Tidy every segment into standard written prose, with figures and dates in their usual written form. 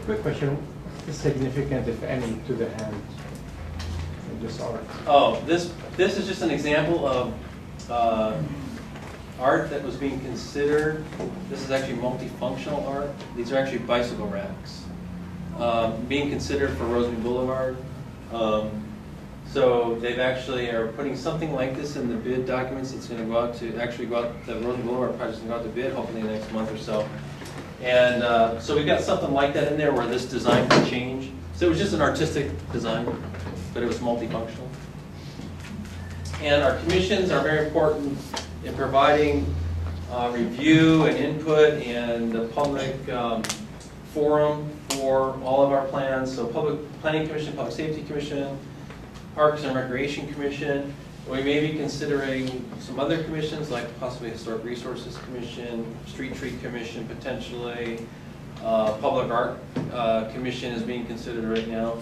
Quick question: is significant, if any, to the hand in this art? Oh, this is just an example of art that was being considered. This is actually multifunctional art. These are actually bicycle racks being considered for Rosemead Boulevard. So they've actually are putting something like this in the bid documents. It's going to go out to the Rosemead Boulevard project is going to go out to bid hopefully in the next month or so. And so we've got something like that in there where this design can change. So it was just an artistic design, but it was multifunctional. And our commissions are very important in providing review and input and the public forum for all of our plans. So Public Planning Commission, Public Safety Commission, Parks and Recreation Commission. We may be considering some other commissions like possibly Historic Resources Commission, Street Tree Commission potentially, Public Art Commission is being considered right now.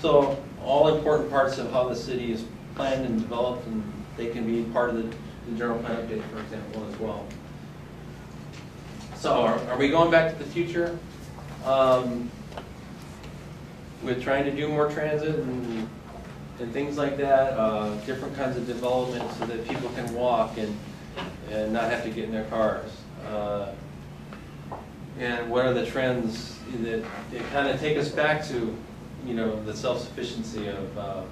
So all important parts of how the city is planned and developed, and they can be part of the general plan update, for example, as well. So are we going back to the future? With trying to do more transit and things like that, different kinds of development so that people can walk and not have to get in their cars. And what are the trends that kind of take us back to, you know, the self-sufficiency of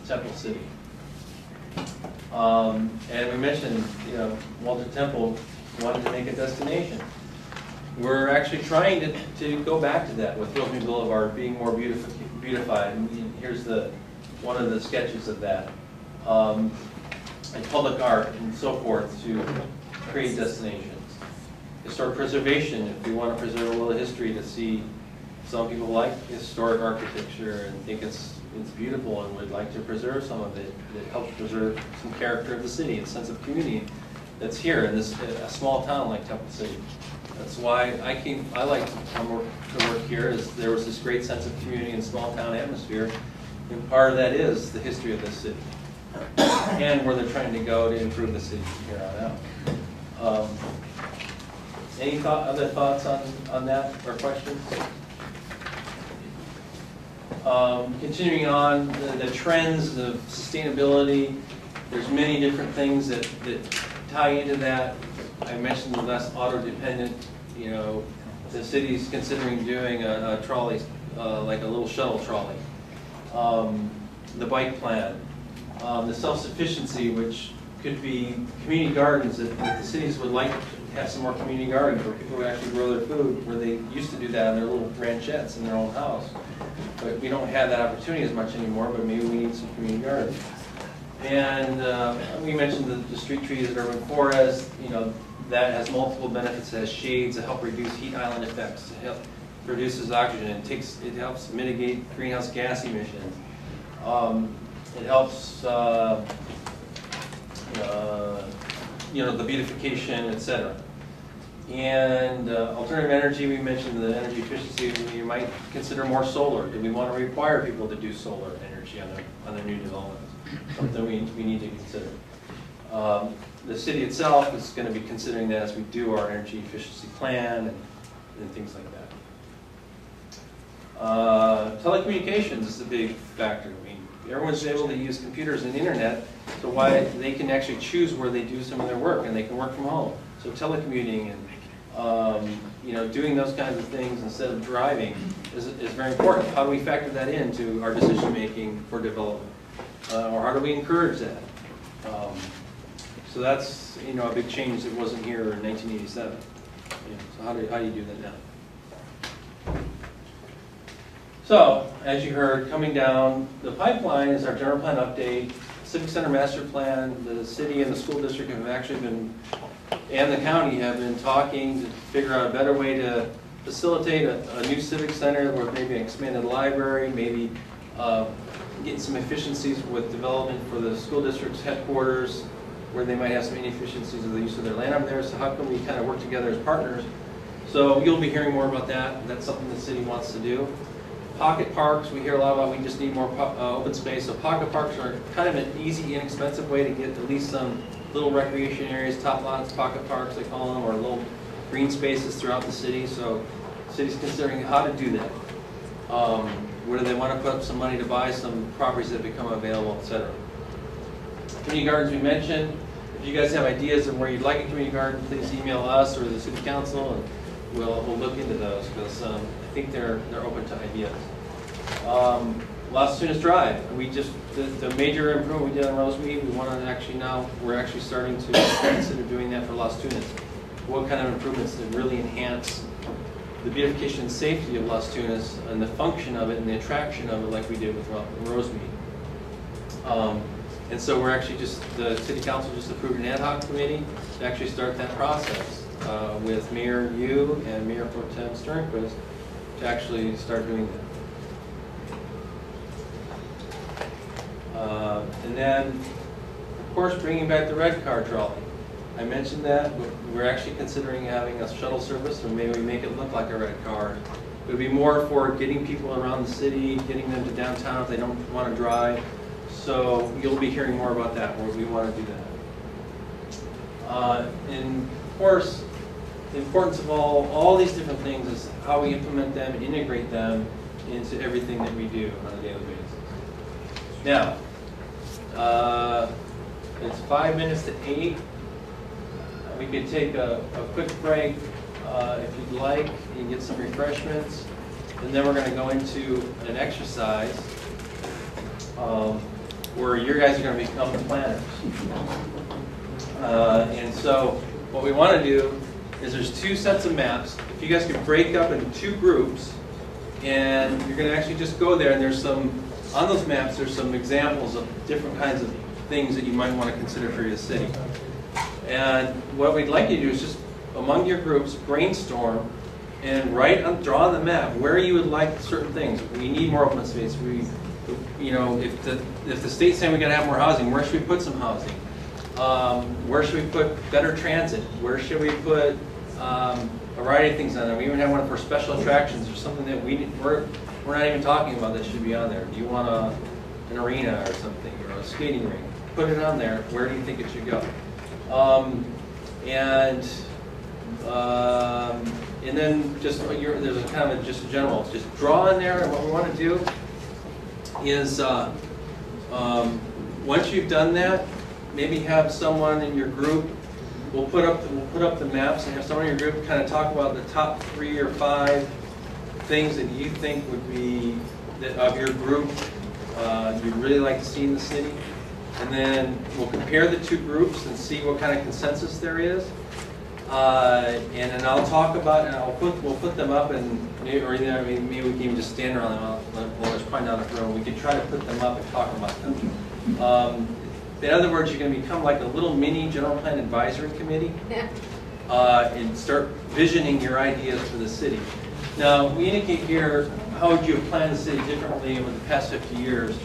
Temple City. And we mentioned, you know, Walter Temple wanted to make a destination. We're actually trying to go back to that with Rosemead Boulevard being more beautified. And here's one of the sketches of that. And public art and so forth to create destinations. Historic preservation, if we want to preserve a little history to see. Some people like historic architecture and think it's beautiful and would like to preserve some of it. That helps preserve some character of the city and sense of community that's here in this a small town like Temple City. That's why I like to work here. Is there was this great sense of community and small town atmosphere, and part of that is the history of this city and where they're trying to go to improve the city from here on out. Any other thoughts on that or questions? Continuing on, the trends of sustainability, there's many different things that tie into that. I mentioned the less auto-dependent, you know, the city's considering doing a trolley, like a little shuttle trolley. The bike plan, the self-sufficiency, which could be community gardens, that the cities would like to have some more community gardens where people would actually grow their food, where they used to do that in their little ranchettes in their own house. But we don't have that opportunity as much anymore, but maybe we need some community gardens. And we mentioned the street trees at urban forest, you know, that has multiple benefits. It has shades that help reduce heat island effects. It produces oxygen. It helps mitigate greenhouse gas emissions. It helps, you know, the beautification, etc. And alternative energy, we mentioned the energy efficiency. You might consider more solar. Do we want to require people to do solar energy on their new developments? Something we need to consider. The city itself is going to be considering that as we do our energy efficiency plan and things like that. Telecommunications is a big factor. I mean, everyone's able to use computers and internet, so why they can actually choose where they do some of their work, and they can work from home. So telecommuting and you know, doing those kinds of things instead of driving is very important. How do we factor that into our decision making for development, or how do we encourage that? So that's, you know, a big change that wasn't here in 1987. You know, so how do you do that now? So, as you heard, coming down the pipeline is our general plan update, Civic Center master plan. The city and the school district have actually been, and the county have been talking to figure out a better way to facilitate a new civic center with maybe an expanded library, maybe getting some efficiencies with development for the school district's headquarters, where they might have some inefficiencies of the use of their land over there. So how can we kind of work together as partners? So you'll be hearing more about that. That's something the city wants to do. Pocket parks, we hear a lot about we just need more open space. So pocket parks are kind of an easy, inexpensive way to get at least some little recreation areas, top lots, pocket parks they call them, or little green spaces throughout the city. So the city's considering how to do that. Whether they want to put up some money to buy some properties that become available, etc. Community gardens we mentioned. If you guys have ideas of where you'd like a community garden, please email us or the city council, and we'll look into those, because I think they're open to ideas. Las Tunas Drive. We just the major improvement we did on Rosemead. We want to actually we're actually starting to consider doing that for Las Tunas. What kind of improvements that really enhance the beautification and safety of Las Tunas and the function of it and the attraction of it, like we did with Rosemead. And so we're actually the city council just approved an ad hoc committee to actually start that process with Mayor Yu and Mayor Pro Tem Sternquist to actually start doing that. And then, of course, bringing back the red car trolley. I mentioned that we're actually considering having a shuttle service, or maybe we make it look like a red car. It would be more for getting people around the city, getting them to downtown if they don't want to drive. So you'll be hearing more about that, where we want to do that. And of course, the importance of all these different things is how we implement them and integrate them into everything that we do on a daily basis. Now, it's 5 minutes to 8. We could take a quick break if you'd like and get some refreshments. And then we're going to go into an exercise where you guys are going to become the planners. And so what we want to do is there's 2 sets of maps. If you guys could break up into 2 groups, and you're going to actually just go there, and there's some, on those maps, there's some examples of different kinds of things that you might want to consider for your city. And what we'd like you to do is just, among your groups, brainstorm and draw on the map where you would like certain things. We need more open space. If the state's saying we got to have more housing, where should we put some housing? Where should we put better transit? Where should we put a variety of things on there? We even have one for special attractions or something that we're not even talking about that should be on there. Do you want an arena or something, or a skating rink? Put it on there. Where do you think it should go? And then just there's a kind of just general, just draw in there. And what we want to do is once you've done that, maybe have someone in your group. We'll put up the maps and have someone in your group kind of talk about the top 3 or 5 things that you think would be of your group you'd really like to see in the city. And then we'll compare the 2 groups and see what kind of consensus there is. And then I'll talk about, and we'll put them up, and maybe we can even just stand around them. Well, there's probably not enough room. We could try to put them up and talk about them. In other words, you're going to become like a little mini general plan advisory committee and start visioning your ideas for the city. Now, we indicate here, how would you have planned the city differently over the past 50 years?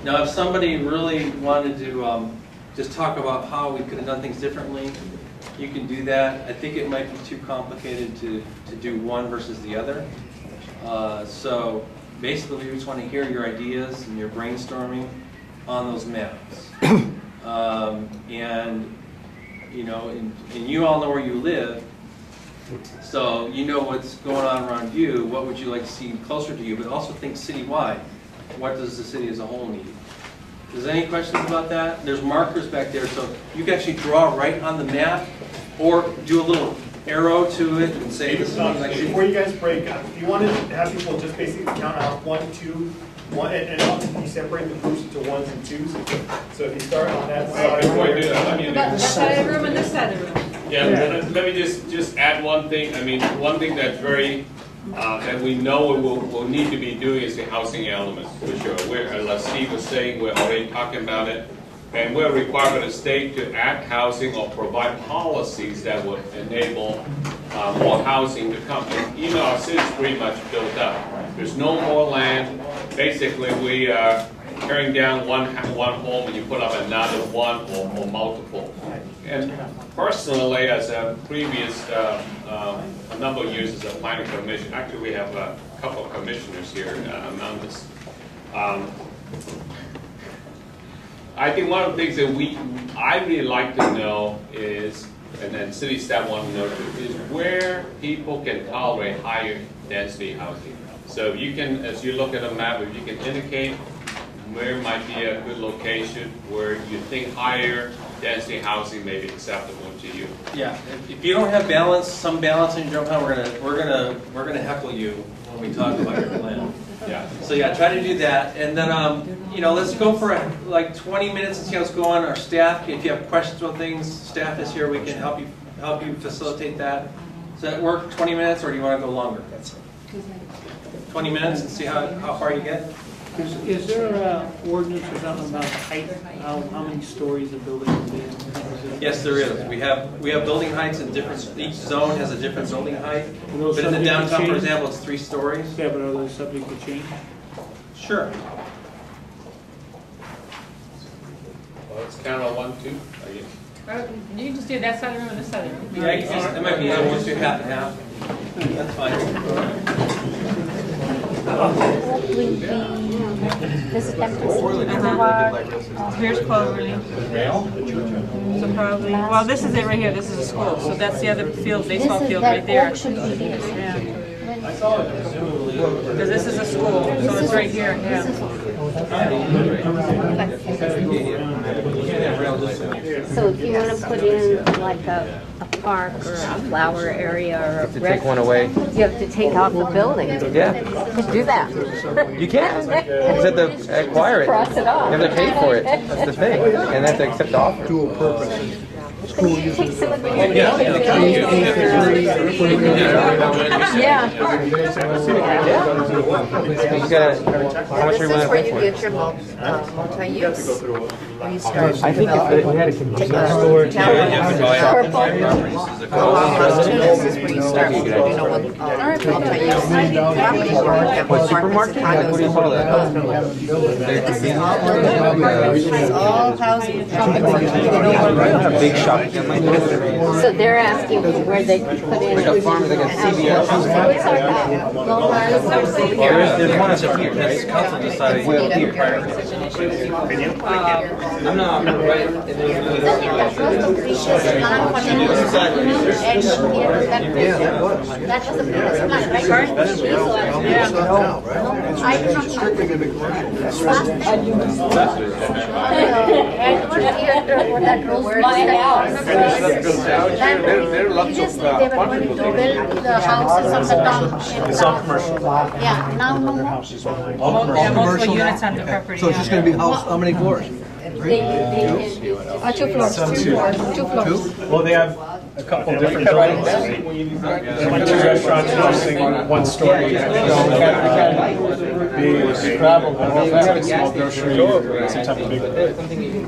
Now, if somebody really wanted to just talk about how we could have done things differently, you can do that. I think it might be too complicated to do one versus the other. So basically, we just want to hear your ideas and your brainstorming on those maps. And you all know where you live, so you know what's going on around you. What would you like to see closer to you? But also think citywide. What does the city as a whole need? Is there any questions about that? There's markers back there, so you can actually draw right on the map, or do a little arrow to it and say this is like. Before you guys break up, if you want to have people just basically count out 1, 2, 1, and often you separate the groups into 1s and 2s. So if you start on that side, before I do that, let me that side of the room and this side of the room. Yeah, let me just add one thing. I mean, one thing that's very that we know we'll need to be doing is the housing elements, for sure. As Steve was saying, we're already talking about it. And we're required by the state to add housing or provide policies that would enable more housing to come. And, our city's pretty much built up. There's no more land. Basically, we are tearing down one home and you put up another one or multiple. And personally, as a previous a number of years as a planning commission, actually we have a couple of commissioners here among us. I think one of the things that I really like to know is, and then city staff want to know too, is where people can tolerate higher density housing. So you can, as you look at a map, if you can indicate where might be a good location where you think higher density housing may be acceptable to you. Yeah, if you don't have balance, some balance in your plan, we're gonna heckle you when we talk about your plan. Yeah. So yeah, try to do that, and then you know, let's go for like 20 minutes and see how it's going. Our staff, if you have questions on things, staff is here. We can help you facilitate that. Does that work? 20 minutes, or do you want to go longer? 20 minutes and see how far you get. Is there an ordinance or something about height, how many stories a building can be? Yes, there is. We have building heights in different. Each zone has a different building height. But in the downtown, for example, it's 3 stories. Yeah, but are those subject to change? Sure. Well, let's count on 1, 2. You can just do that side of the room and this side of the room. Yeah, it might be easier once you half and half. That's fine. This is Here's Cloverly. So probably, well, this is it right here. This is a school. So that's the other field, baseball field right there. Yeah. Because this is a school, so it's right here. Yeah. So if you want to put in like a park or a flower area or a Take one away. you have to take out the building. Yeah, To do that. you can. You just have to acquire it. Cross it off. You have to pay for it. That's the thing. And have to accept the offer. Dual purpose. Can you take some of the Yeah. Yeah. You gotta, how much are you willing to pay for it? Get your multi-use. When you start I think if we had a convenience store. This is where you start, you know, with multi-use properties or What, supermarket? Like, what do you call that? This is all building apartments, it's all housing. A big shopping. So they're asking where they can put in. Like a farm, like a CVS. There's one up here, right? Council decided Well, here. I'm not right. There are lots of apartment buildings. The houses of the town. It's all commercial. Yeah, now no more. Houses all Yeah, multiple units on the property. So it's just going to be house, how many floors? Two floors. Two floors. Well, they have a couple different buildings. Like 2 restaurants hosting 1 story. Probably small grocery, some type of big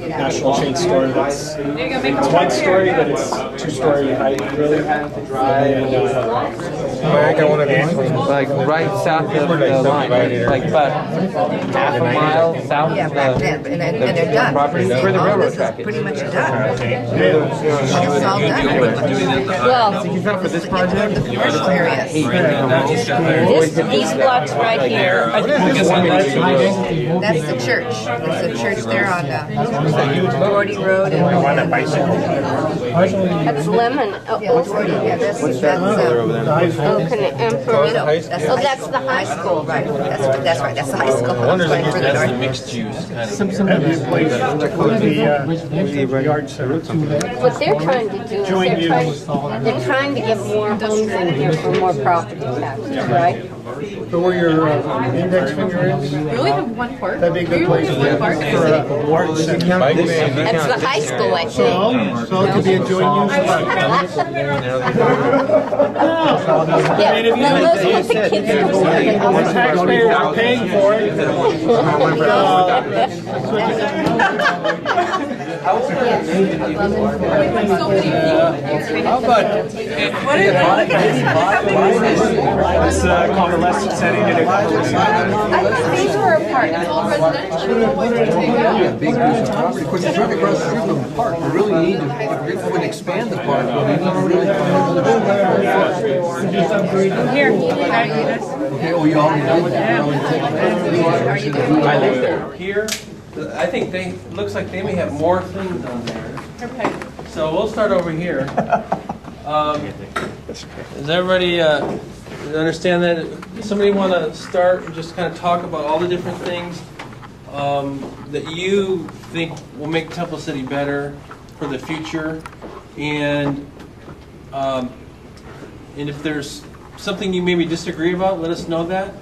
national chain store that's it's 1 story, but it's 2-story height, really. I got one of these. Like right south of the line, like about half a mile south of Yeah, back then, and they're done. property. Where the All railroad this track is is. pretty much done. It's all done. Well, it's not for this project. The commercial areas. These blocks right here are the That's the church. It's the church there on Gordy Road. That's Lemon. Oh, Yeah, that's okay, Emperor. Oh, that's the high school. Right, that's right, that's the high school. I wonder if that's the mixed use kind of. What they're trying to do is they're trying to get more homes in here for more property taxes, right? So where your index finger is? We only have 1 park. That'd be a good place One park. for a ward center. That's the high school, I think. So it could be a joint use. Yeah, now those with the kids go The taxpayers are paying for it. How about It's a convalescent setting in a These were apart. It's all residential. big piece of property? Of course, it's right across the street from the park. We really need to, if we're going to expand the park, we need to really. Here, how do you do this? Okay, oh, you already did that. I live there. Here, I think looks like they may have more things on there. Okay. So we'll start over here. Is everybody understand that? Somebody want to start and just kind of talk about all the different things that you think will make Temple City better for the future, and if there's something you maybe disagree about, let us know that.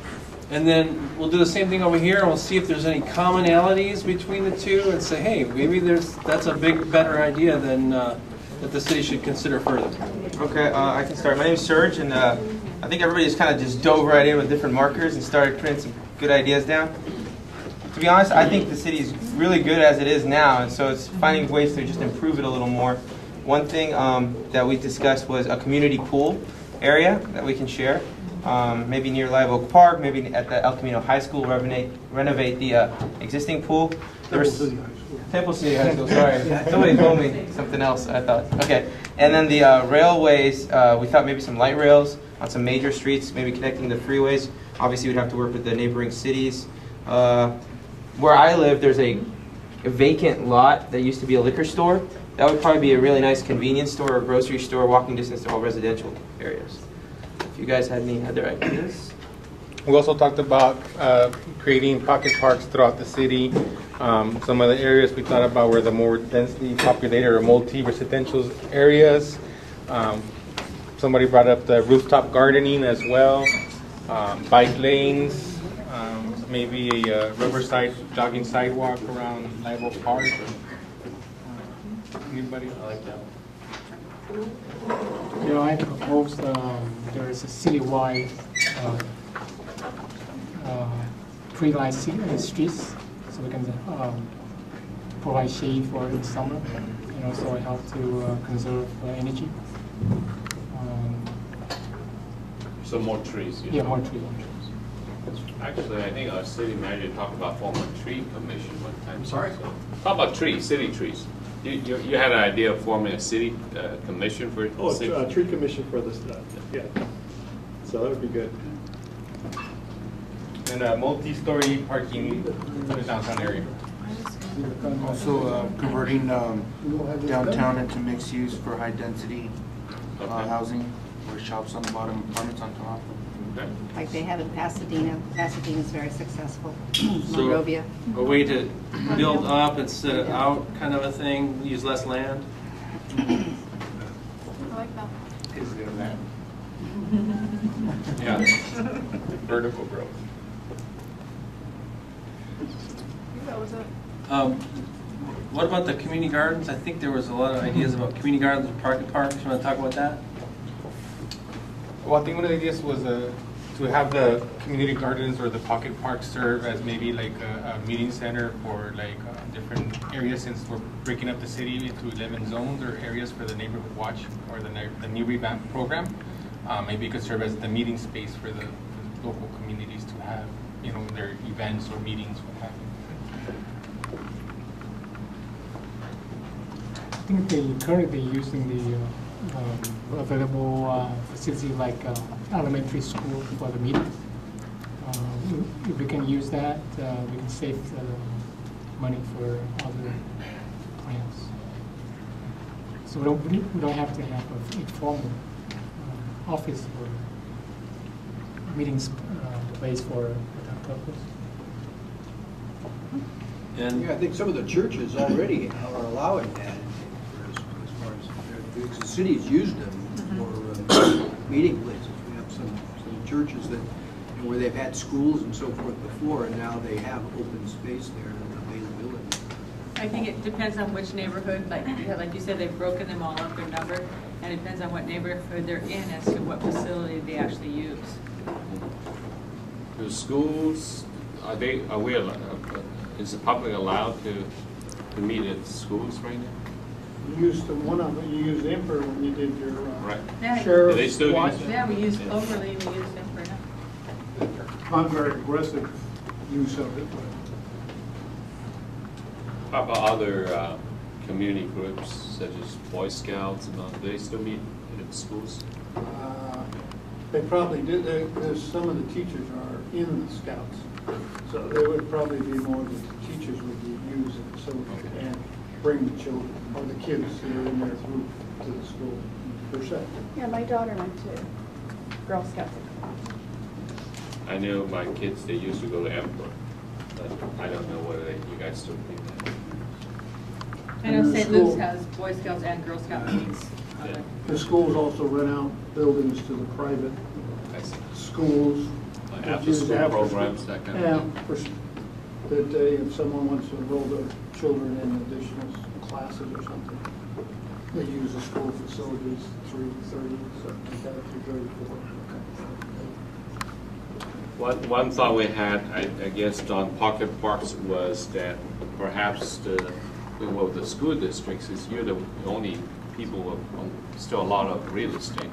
And then we'll do the same thing over here, and we'll see if there's any commonalities between the two, and say, hey, maybe that's a better idea than that the city should consider further. Okay, I can start. My name is Serge, and I think everybody just kind of just dove right in with different markers and started putting some good ideas down. To be honest, I think the city is really good as it is now, and so it's finding ways to just improve it a little more. One thing that we discussed was a community pool area that we can share. Maybe near Live Oak Park, maybe at the El Camino High School, renovate the existing pool. Temple City High School, sorry. Somebody told me something else, I thought. Okay. And then the railways, we thought maybe some light rails on some major streets, maybe connecting the freeways. Obviously, we'd have to work with the neighboring cities. Where I live, there's a vacant lot that used to be a liquor store. That would probably be a really nice convenience store or grocery store, walking distance to all residential areas. If you guys had any other ideas. We also talked about creating pocket parks throughout the city. Some of the areas we thought about were the more densely populated or multi-residential areas. Somebody brought up the rooftop gardening as well, bike lanes, maybe a riverside jogging sidewalk around Live Oak Park. Anybody? I like that one. You know, I proposed there is a citywide tree light streets, so we can provide shade for the summer, and also help to conserve energy. So more trees. Yeah, more trees. Actually, I think our city manager talked about forming a tree commission one time. Sorry? Talk about trees, city trees. You had an idea of forming a city commission for city? Oh, a tree commission for this, yeah. So that would be good. And a multi-story parking in the downtown area. Also converting downtown into mixed use for high density housing, where shops on the bottom, apartments on top. Okay. Like they have in Pasadena. Pasadena is very successful. So Monrovia. a way to build up instead of out kind of a thing, use less land. I like that. Is it in that? Yeah. Vertical growth. That was it. What about the community gardens? I think there was a lot of ideas about community gardens and parks. You want to talk about that? Well, I think one of the ideas was to have the community gardens or the pocket parks serve as maybe like a meeting center for like different areas, since we're breaking up the city into 11 zones or areas for the neighborhood watch or the new revamp program. Maybe it could serve as the meeting space for the local communities to have, you know, their events or meetings, what have you. I think they currently using the available facility like elementary school for the meeting. If we can use that, we can save money for other plans. So we don't have to have a formal office or meetings place for that purpose. And yeah, I think some of the churches already are allowing that. The city's used them for meeting places. We have some churches that, you know, where they've had schools and so forth before, and now they have open space there and availability. I think it depends on which neighborhood, like you said, they've broken them all up, they're numbered, and it depends on what neighborhood they're in as to what facility they actually use. The schools, is the public allowed to meet at schools right now? You used one of them, you used Emperor when you did your Yeah. sheriff's Do they still watch. use it? Yeah, we used Overly, we used them for now. Not very aggressive use of it, but. How about other community groups such as Boy Scouts and all? Do they still meet at schools? They probably do. There's some of the teachers are in the Scouts, so they would probably be more that the teachers would use it, so and bring the children or the kids who are in their group to the school per se. Yeah, my daughter went to Girl Scouts. I know my kids, they used to go to Emperor, but I don't know whether you guys still do that. I know St. Luke's has Boy Scouts and Girl Scout meetings. The schools also rent out buildings to the private schools. Like that after use school after programs, school. that kind of Yeah, thing. that if someone wants to enroll their children in additional classes or something, they use the school facilities, 3:30, something like that, 3:34. One thought we had, I guess, on pocket parks was that perhaps the school districts is you're the only people with still a lot of real estate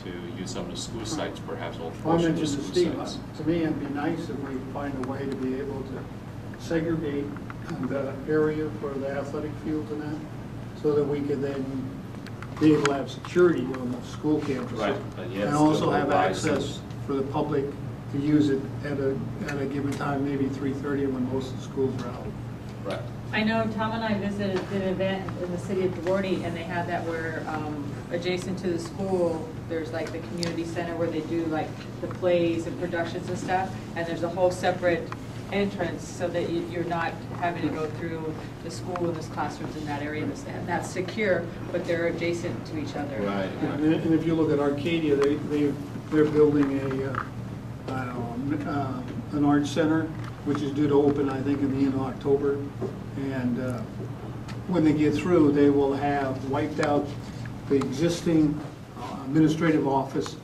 to use some of the school sites, perhaps all I portions of mentioned to school Steve, sites. to me, it'd be nice if we find a way to be able to segregate the area for the athletic fields and that, so that we could then be able to have security on the school campuses. Right, but yet And still also have provide access for the public to use it at a given time, maybe 3:30 when most of the schools are out. Right. I know Tom and I did an event in the city of Duarte, and they had that where adjacent to the school, there's like the community center where they do like the plays and productions and stuff, and there's a whole separate entrance so that you're not having to go through the school and the classrooms in that area. And that's secure, but they're adjacent to each other. Right. And if you look at Arcadia, they're building an art center, which is due to open, I think, in the end of October. And when they get through, they will have wiped out the existing administrative office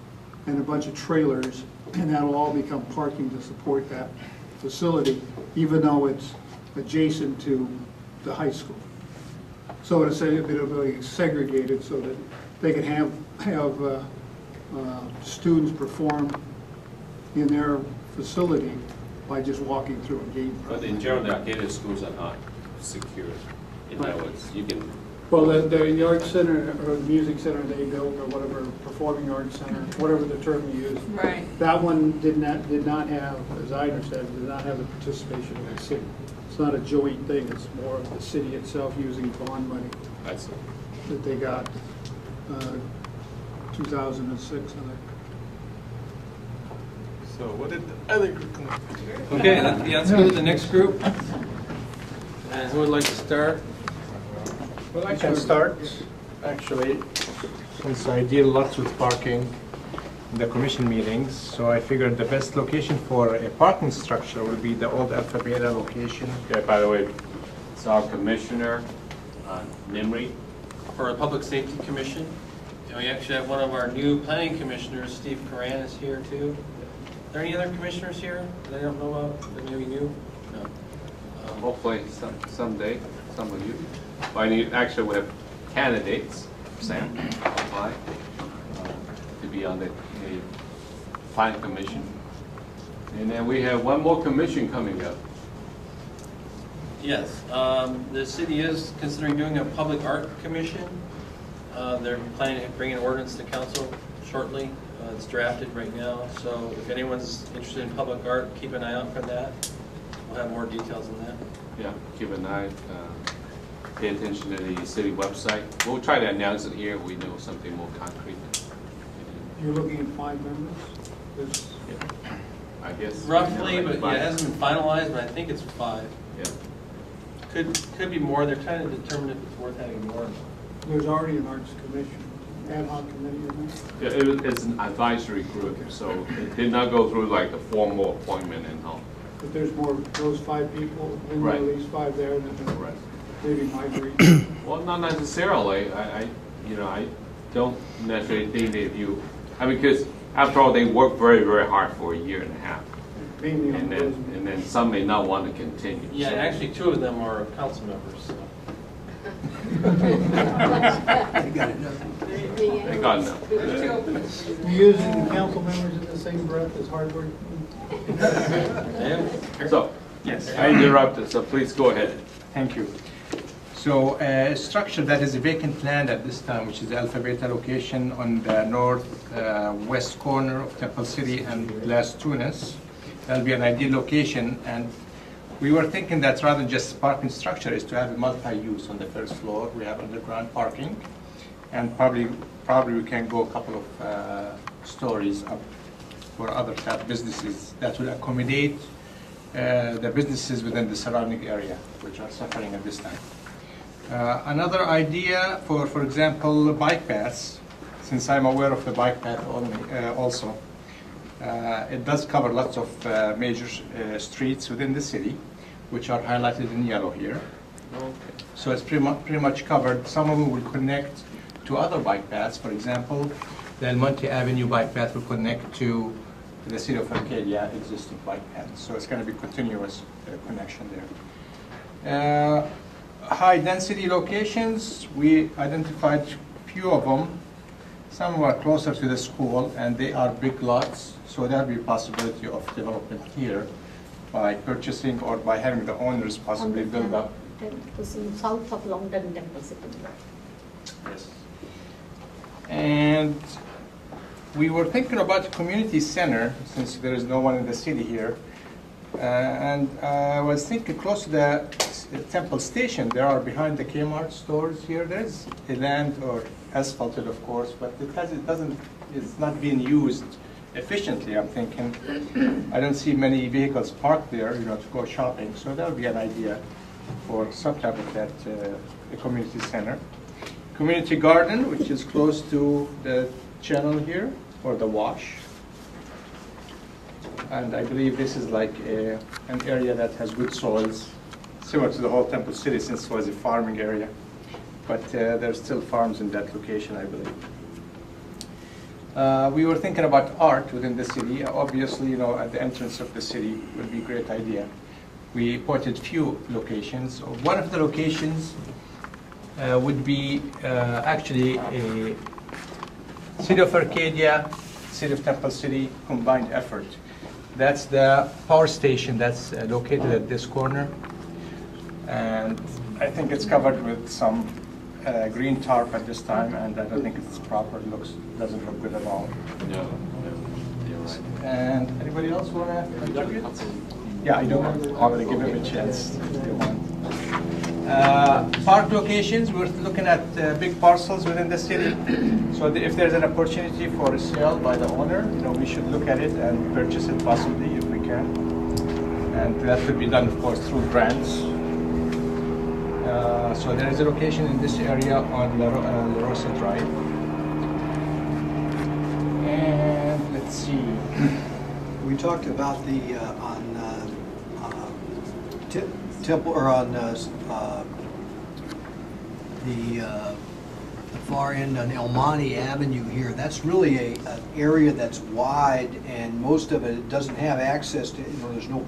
and a bunch of trailers, and that'll all become parking to support that facility, even though it's adjacent to the high school. So it'll be segregated so that they can have students perform in their facility by just walking through a gate. But in general, the Arcadia schools are not secure. In other words, you can. Well, the art center or the music center they built, or whatever, performing arts center, whatever the term you use. Right. That one did not have, as I understand, did not have the participation of the city. It's not a joint thing. It's more of the city itself using bond money. I see. That they got 2006, I think. So what did the other group come up with? Okay, let's go to the next group. And who would like to start? Well, I can start, actually, since I deal lots with parking in the commission meetings, so I figured the best location for a parking structure would be the old Alpha Beta location. Okay, by the way, it's our commissioner, Nimri. For a Public Safety Commission. And we actually have one of our new planning commissioners, Steve Coran, is here too. Are there any other commissioners here that I don't know about that maybe new? No. Hopefully someday, some of you. But actually we have candidates, Sam, apply to be on the planning commission. And then we have one more commission coming up. Yes, the city is considering doing a public art commission. They're planning to bring an ordinance to council shortly. It's drafted right now, so if anyone's interested in public art, keep an eye out for that. We'll have more details on that. Yeah, keep an eye, pay attention to the city website. We'll try to announce it here if we know something more concrete. You're looking at 5 members? Yeah. I guess. Roughly, but like yeah, it hasn't been finalized, but I think it's 5. Yeah. Could be more. They're trying to determine if it's worth having more. There's already an arts commission, ad hoc committee, isn't there? Yeah, it's an advisory group, so it did not go through like the formal appointment and all. If there's more, those 5 people, and there are at least 5 there, then maybe migrate. Well, not necessarily. I don't necessarily think they view. I mean, because after all, they work very, very hard for a year and a half, Mainly on and then some may not want to continue. Yeah, so. actually 2 of them are council members. So. They got enough. They got enough. Using the council members in the same breath as hardware. So, yes, I interrupted, so please go ahead. Thank you. So a structure that is a vacant land at this time, which is the Alpha Beta location on the northwest corner of Temple City and Las Tunas. That'll be an ideal location, and we were thinking that rather than just parking structure is to have a multi-use on the first floor. We have underground parking, and probably we can go a couple of stories up for other type businesses that will accommodate the businesses within the surrounding area, which are suffering at this time. Another idea for example, bike paths, since I'm aware of the bike path also. It does cover lots of major streets within the city, which are highlighted in yellow here. Okay. So it's pretty much covered. Some of them will connect to other bike paths. For example, the El Monte Avenue bike path will connect to the city of Arcadia existing bike path. So it's going to be continuous connection there. High density locations, we identified few of them. Some are closer to the school and they are big lots. So there will be a possibility of development here by purchasing or by having the owners possibly build up. South of London Temple City. Yes. And we were thinking about a community center since there is no one in the city here. And I was thinking close to the Temple Station, there are behind the Kmart stores here. There's a land or asphalted, of course, but it's not being used efficiently, I'm thinking. I don't see many vehicles parked there, to go shopping. So that would be an idea for some type of that a community center. Community garden, which is close to the channel here, or the wash. And I believe this is like an area that has good soils, similar to the whole Temple City since it was a farming area. But there's still farms in that location, I believe. We were thinking about art within the city. Obviously, at the entrance of the city would be a great idea. We pointed few locations. One of the locations would be actually a City of Arcadia, City of Temple City combined effort. That's the power station that's located at this corner. And I think it's covered with some green tarp at this time, and I don't think it's proper. It doesn't look good at all. No, you're right. And anybody else want to contribute? Yeah, I do. I'm going to give him a chance if they want. Park locations, we're looking at big parcels within the city. So if there's an opportunity for a sale by the owner, we should look at it and purchase it possibly if we can. And that could be done, of course, through grants. So there is a location in this area on La Rosa Drive. And let's see. We talked about the Temple, or on the far end on El Monte Avenue here. That's really an area that's wide, and most of it doesn't have access to. There's no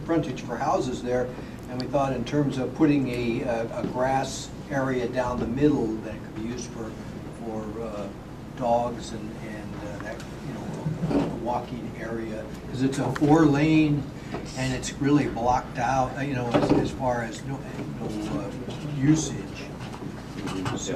frontage for houses there. And we thought in terms of putting a grass area down the middle that could be used for dogs and that a walking area, because it's a 4-lane and it's really blocked out, as far as no usage. So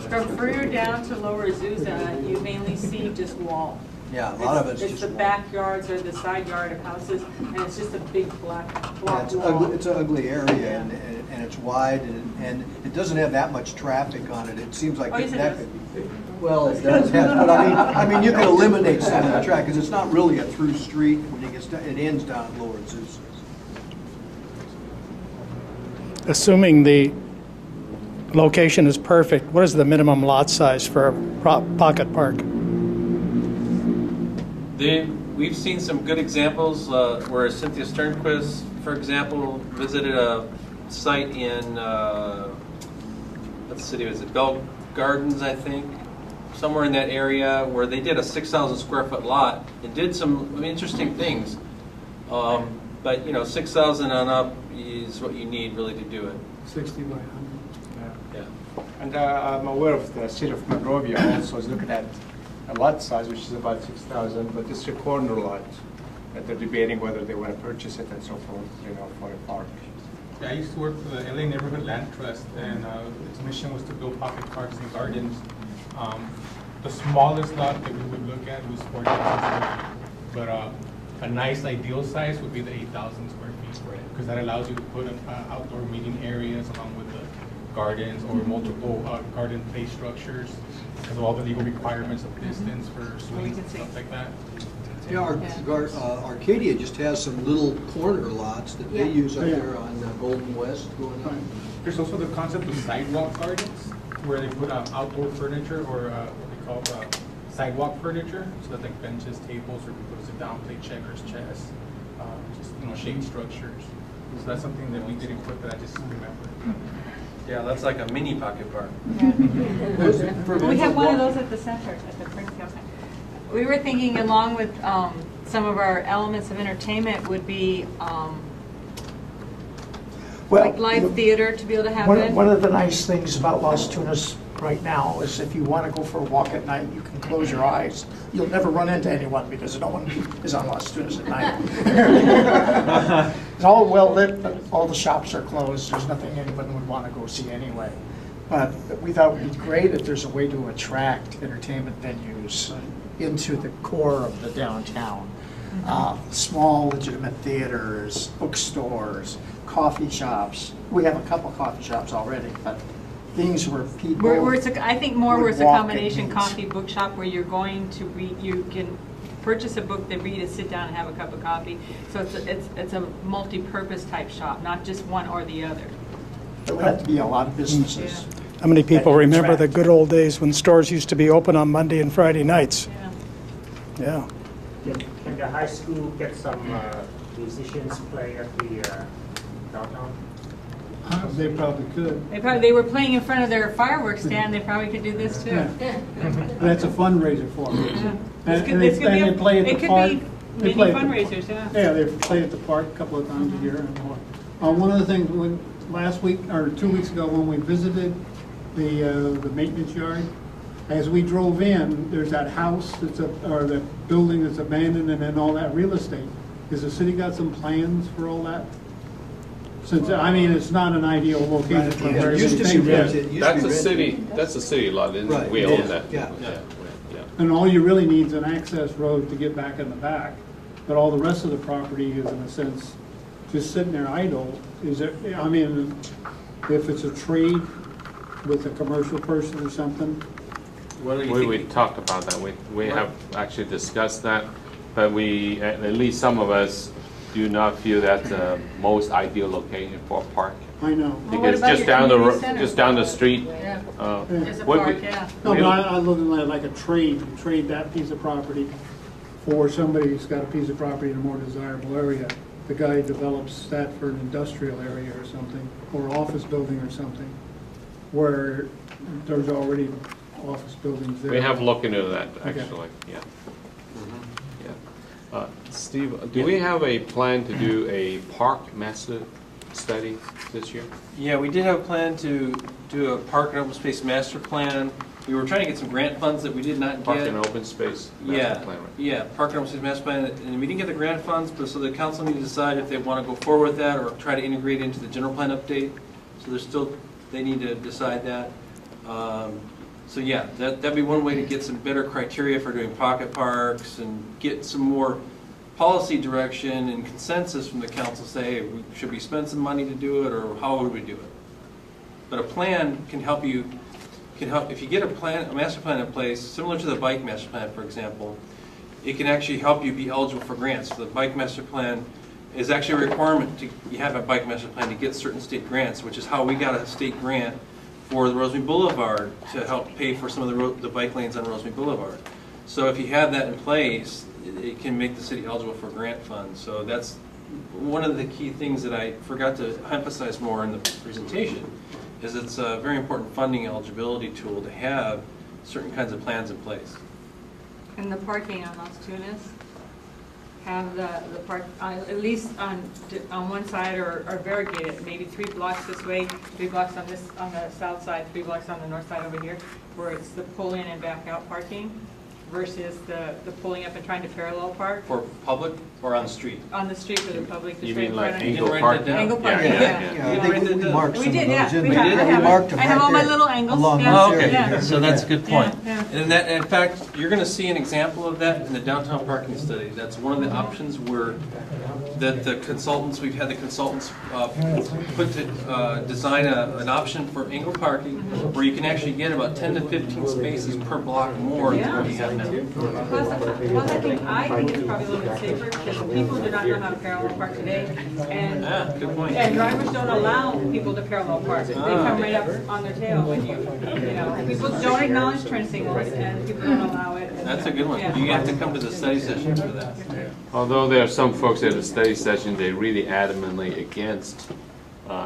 from further down to Lower Azusa, you mainly see just wall. Yeah, a lot of it's just just the wall. backyards or the side yard of houses, and it's just a big block Yeah, it's wall. it's an ugly area, and it's wide, and it doesn't have that much traffic on it. It seems like yes, it that does. could be. Well, it does have, but I mean, you can eliminate some of the traffic, because it's not really a through street when it gets down, it ends down at Lower Azusa. Assuming the location is perfect, what is the minimum lot size for a pocket park? We've seen some good examples where Cynthia Sternquist, for example, visited a site in, what city was it, Bell Gardens, I think, somewhere in that area, where they did a 6,000 square foot lot and did some interesting things. But 6,000 on up is what you need really to do it. 60 by 100. Yeah. And I'm aware of the city of Monrovia also is looking at a lot size, which is about 6,000, but it's a corner lot that they're debating whether they want to purchase it and so forth, for a park. Yeah, I used to work for the LA Neighborhood Land Trust, and its mission was to build pocket parks and gardens. The smallest lot that we would look at was 4,000, but a nice ideal size would be the 8,000 square feet, because that allows you to put outdoor meeting areas along with the gardens or multiple garden play structures because of all the legal requirements of distance for swings and stuff like that. Yeah, Arcadia just has some little corner lots that they use up there on Golden West going on. There's also the concept of sidewalk gardens where they put outdoor furniture or what they call sidewalk furniture, so that like benches, tables, or people to sit down, play checkers, chess, just shade structures. So that's something that we didn't put that I just remembered. Yeah, that's like a mini pocket park. We have one of those at the center, at the Prince Center. We were thinking along with some of our elements of entertainment would be like live theater to be able to have it. One of the nice things about Las Tunas right now is if you want to go for a walk at night, you can close your eyes. You'll never run into anyone because no one is on Las Tunas at night. It's all well lit, but all the shops are closed. There's nothing anyone would want to go see anyway. But we thought it would be great if there's a way to attract entertainment venues into the core of the downtown. Small legitimate theaters, bookstores, coffee shops. We have a couple coffee shops already, but things where people I think more where it's a combination coffee bookshop where you're going to read, you can purchase a book, then read it, sit down and have a cup of coffee. So it's a multi-purpose type shop, not just one or the other. There would have to be a lot of businesses. How many people remember the good old days when stores used to be open on Monday and Friday nights? Yeah. Can the high school get some musicians play at the downtown? They probably could. They were playing in front of their fireworks stand. They probably could do this too. That's a fundraiser for them. They play at the park. Many fundraisers, Yeah, they play at the park a couple of times a year and more. One of the things last week or 2 weeks ago when we visited the maintenance yard, as we drove in, there's that house or the building that's abandoned, and then all that real estate. Has the city got some plans for all that? Since it's not an ideal location for very many things. That's a city lot, isn't it? We own that. Yeah. And all you really need is an access road to get back in the back, but all the rest of the property is, in a sense, just sitting there idle. If it's a trade with a commercial person or something. We talked about that. We have actually discussed that, but at least some of us do not feel that's the most ideal location for a park. I know. Because just down the street. There's a park, No, but I look at it like a trade. You trade that piece of property for somebody who's got a piece of property in a more desirable area. The guy develops that for an industrial area or something, or office building or something, where there's already office buildings there. We have looked into that, actually. Yeah. Steve, do we have a plan to do a park master study this year? Yeah, we did have a plan to do a park and open space master plan. We were trying to get some grant funds that we did not get. Park and open space master plan, right? Yeah, park and open space master plan, and we didn't get the grant funds, but so the council needs to decide if they want to go forward with that or try to integrate it into the general plan update. So they need to decide that. So yeah, that'd be one way to get some better criteria for doing pocket parks and get some more policy direction and consensus from the council. Say, should we spend some money to do it, or how would we do it? But a plan can help you. If you get a master plan in place, similar to the bike master plan, for example, it can actually help you be eligible for grants. So the bike master plan is actually a requirement you have a bike master plan to get certain state grants, which is how we got a state grant for the Rosemead Boulevard to help pay for some of the bike lanes on Rosemead Boulevard. So if you have that in place, it can make the city eligible for grant funds. So that's one of the key things that I forgot to emphasize more in the presentation, is it's a very important funding eligibility tool to have certain kinds of plans in place. And the parking on Las Tunas, have the park, at least on one side or variegated, maybe 3 blocks this way, 3 blocks on the south side, 3 blocks on the north side over here, where it's the pull in and back out parking. versus the pulling up and trying to parallel park. For public or on the street? On the street for the public. You mean like angle angle parking? parking? Angle parking, Yeah, I think we marked We some of did, those yeah. in We there. have- We marked them I have right all my there little angles. along yeah. this Oh, area okay, Yeah. so that's a good point. Yeah, yeah. And that, in fact, you're going to see an example of that in the downtown parking study. That's one of the options where that the consultants, we've had the consultants design an option for angle parking where you can actually get about 10 to 15 spaces per block more than what you have now. Plus, I think it's probably a little bit safer because people do not know how to parallel park today. And, Yeah, good point. and drivers don't allow people to parallel park. They come right up on their tail when you know. People don't acknowledge turn signals and people don't allow it. That's a good one. Yeah. You have to come to the study session for that. Although there are some folks at the study session, they really adamantly against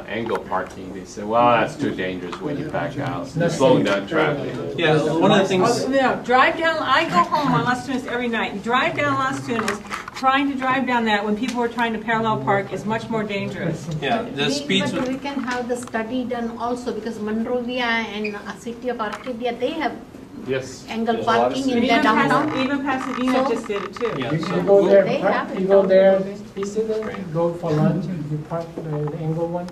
angle parking. They say, well, that's too dangerous when you back out. It's slowing down traffic. Yeah, one of the things... No, drive down, I go home on Las Tunas every night. Drive down Las Tunas, trying to drive down that when people are trying to parallel park is much more dangerous. Yeah, the speeds... But we can have the study done also because Monrovia and City of Arcadia, they have angle parking in the downtown. Even Pasadena just did it too. Yeah, You so go there, They have it you go down there, visit it, go for lunch, you park the angle one,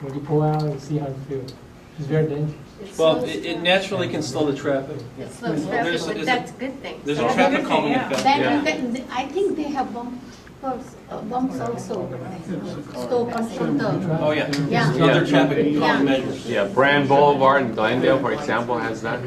when you pull out and see how it feels. It's very dangerous. well, it naturally can slow the traffic. It's slow traffic, There's- but is that's it- good thing. There's a traffic calming effect. Then I think they have bumps also. Stop and shoulder. Oh, yeah. Yeah. Other traffic Yeah. calming measures. Yeah, Brand Boulevard in Glendale, for example, has that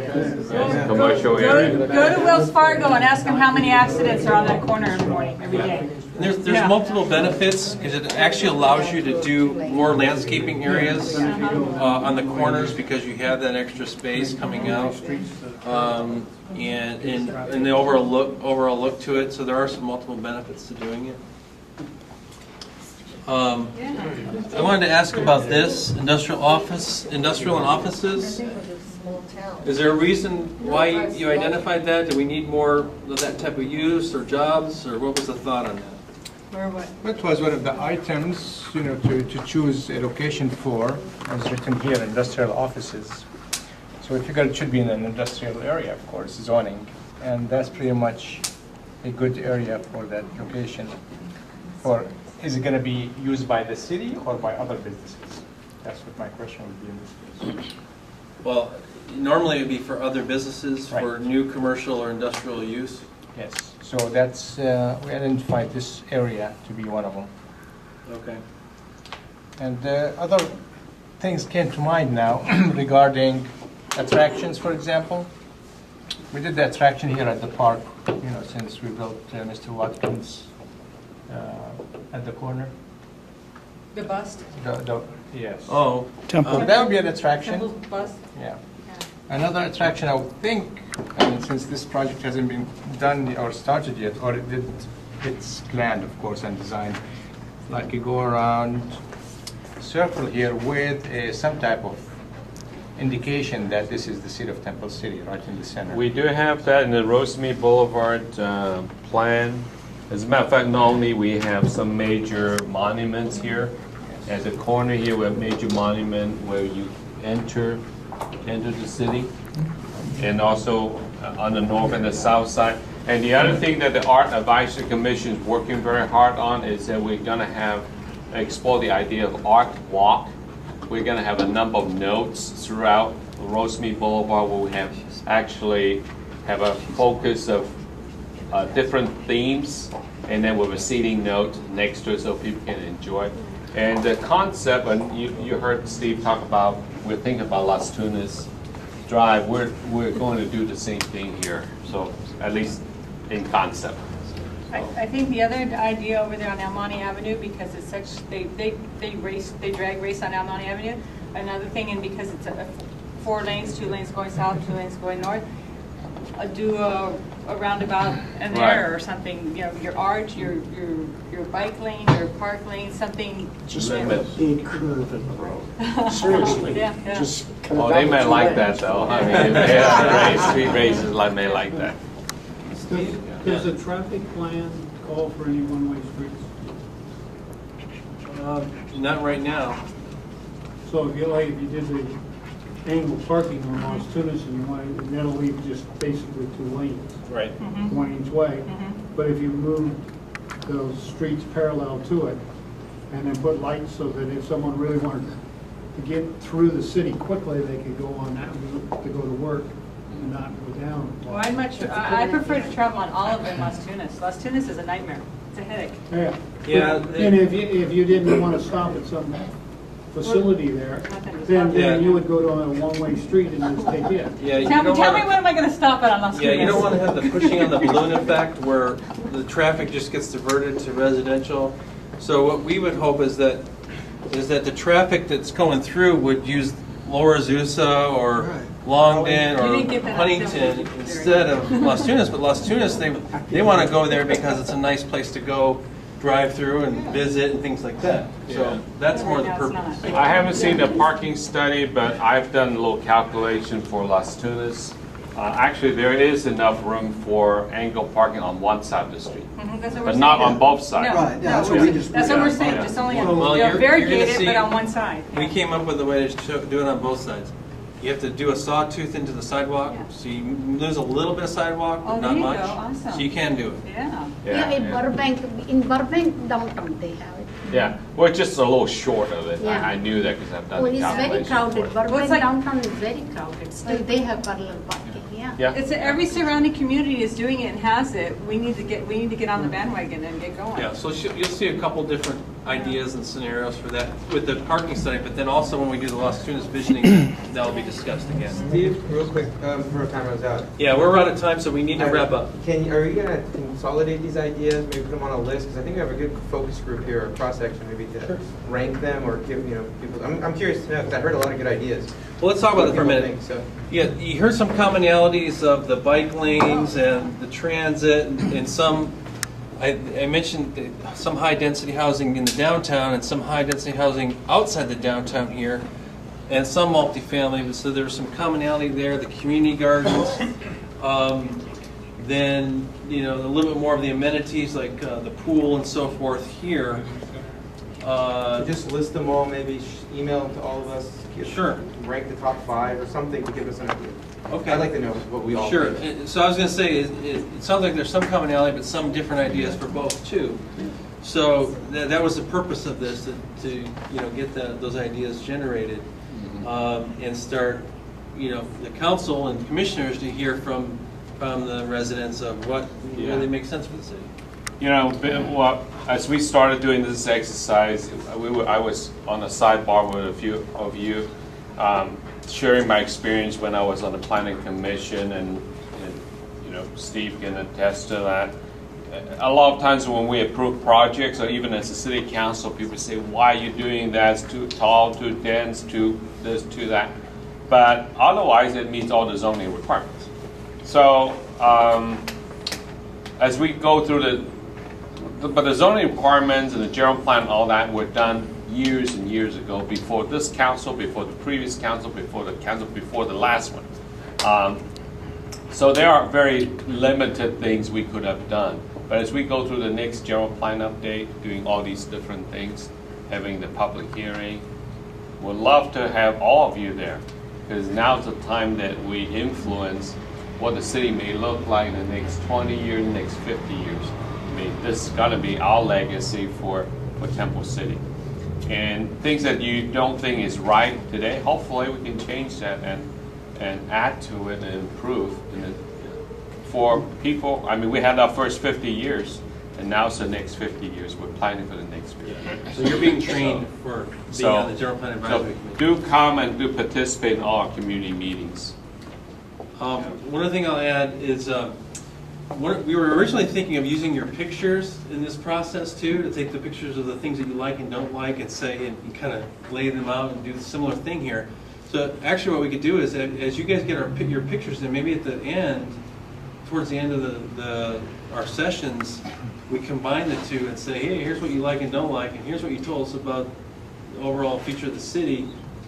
commercial area. Go to Wells Fargo and ask them how many accidents are on that corner every morning, every day. There's multiple benefits because it actually allows you to do more landscaping areas on the corners because you have that extra space coming out, and the overall look to it. So there are some multiple benefits to doing it. I wanted to ask about this industrial and offices. Is there a reason why you identified that? Do we need more of that type of use or jobs, or what was the thought on that? Or what? That was one of the items, to choose a location for, as written here, industrial offices. So we figured it should be in an industrial area, of course, zoning, and that's pretty much a good area for that location. Or is it going to be used by the city or by other businesses? That's what my question would be in this case. Well, normally it would be for other businesses, Right. for new commercial or industrial use. Yes. So that's we identified this area to be one of them. Okay. And other things came to mind now regarding attractions, for example. We did the attraction here at the park, since we built Mr. Watkins at the corner. The bust? Yes. Oh. Temple. That would be an attraction. Temple's bust? Yeah. Another attraction, I would think, since this project hasn't been done or started yet, or it's planned, of course, and designed, like you go around circle here with some type of indication that this is the seat of Temple City, right in the center. We do have that in the Rosemead Boulevard plan. As a matter of fact, not only we have some major monuments here, at the corner here we have a major monument where you enter the city, and also on the north and the south side. And the other thing that the Art Advisory Commission is working very hard on is that we're going to explore the idea of art walk. We're going to have a number of notes throughout Rosemead Boulevard where we have a focus of different themes, and then with a seating note next to it so people can enjoy. And the concept, and you heard Steve talk about, we're thinking about Las Tunas Drive. We're going to do the same thing here, so at least in concept. I think the other idea over there on El Monte Avenue, because it's such, they drag race on El Monte Avenue. Another thing, and because it's 4 lanes, 2 lanes going south, 2 lanes going north, do a roundabout in there or something. Your arch, your bike lane, your park lane, something. Just a big curve in the road. Seriously. Yeah. Just They may like that though. I mean, if they have street races, may like that. Does the traffic plan call for any one-way streets? Not right now. So if you did the angle parking on Las Tunas and you want, and that'll leave just basically 2 lanes. Right. One each way. But if you move those streets parallel to it and then put lights so that if someone really wanted to get through the city quickly, they could go on that route to go to work and not go down. Well, I prefer to travel on Olive than Las Tunas. Las Tunas is a nightmare. It's a headache. Yeah. Yeah. And if you didn't want to stop at some facility there, then you would go to a one-way street and just take it. Yeah, tell me when am I going to stop it on Las Tunas? Yeah, you don't want to have the pushing on the balloon effect where the traffic just gets diverted to residential. So what we would hope is that the traffic that's going through would use Lower Azusa or Longden or Huntington instead of Las Tunas. But Las Tunas, they want to go there because it's a nice place to go drive through and visit and things like that. So that's more the purpose. I haven't seen the parking study, but I've done a little calculation for Las Tunas. Actually, there is enough room for angle parking on one side of the street, but not on both sides. No, Right, that's what we just. that's what we're saying. Just only variegated, but on one side. We came up with a way to do it on both sides. You have to do a sawtooth into the sidewalk, so you lose a little bit of sidewalk, but not much. Awesome. So you can do it. Yeah, in Burbank downtown they have it. Yeah, well, just a little short of it. Yeah. I knew that because I've done Oh, the it's very calculation crowded. for it. Burbank downtown is very crowded. Still, they have parallel parking. Yeah. It's every surrounding community is doing it and has it. We need to get on the bandwagon and get going. Yeah, so you'll see a couple different ideas and scenarios for that with the parking study, but then also when we do the Las Tunas visioning, that'll be discussed again. Steve, real quick, before time runs out. Yeah, we're out of time, so we need to wrap up. Are you going to consolidate these ideas, maybe put them on a list? Because I think we have a good focus group here, or cross-section, maybe to rank them or give, people. I'm curious to know, because I heard a lot of good ideas. Well, let's talk about it for a minute. Yeah, you heard some commonalities of the bike lanes and the transit and some, I mentioned some high-density housing in the downtown and some high-density housing outside the downtown here and some multifamily, so there's some commonality there, the community gardens, then, a little bit more of the amenities like the pool and so forth here. Just list them all, maybe email them to all of us. Sure. Rank the top 5 or something to give us an idea. Okay. I'd like to know what we all Sure. think. So I was going to say, it sounds like there's some commonality, but some different ideas for both too. So that was the purpose of this, to get those ideas generated and start, the council and commissioners to hear from the residents of what really makes sense for the city. As we started doing this exercise, I was on a sidebar with a few of you, sharing my experience when I was on the planning commission, and Steve can attest to that. A lot of times when we approve projects, or even as a city council, people say, "Why are you doing that? It's too tall, too dense, too this, too that." But otherwise, it meets all the zoning requirements. So as we go through but the zoning requirements and the general plan and all that were done years and years ago, before this council, before the previous council, before the council, before the last one. So there are very limited things we could have done. But as we go through the next general plan update, doing all these different things, having the public hearing, we'd love to have all of you there, because now's the time that we influence what the city may look like in the next 20 years, the next 50 years. I mean, this is going to be our legacy for Temple City. And things that you don't think is right today, hopefully we can change that and add to it and improve. And for people, I mean, we had our first 50 years, and now it's the next 50 years. We're planning for the next 50 years. So you're being trained for being on the General Plan Advisory Committee. Do come and do participate in all our community meetings. One other thing I'll add is we were originally thinking of using your pictures in this process too, to take the pictures of the things that you like and don't like and say, and kind of lay them out and do a similar thing here. So actually what we could do is, as you guys get your pictures, then maybe at the end, towards the end of our sessions, we combine the two and say, hey, here's what you like and don't like, and here's what you told us about the overall feature of the city.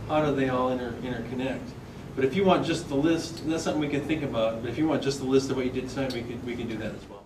How do they all interconnect? But if you want just the list, that's something we can think about. But if you want just the list of what you did tonight, we can do that as well.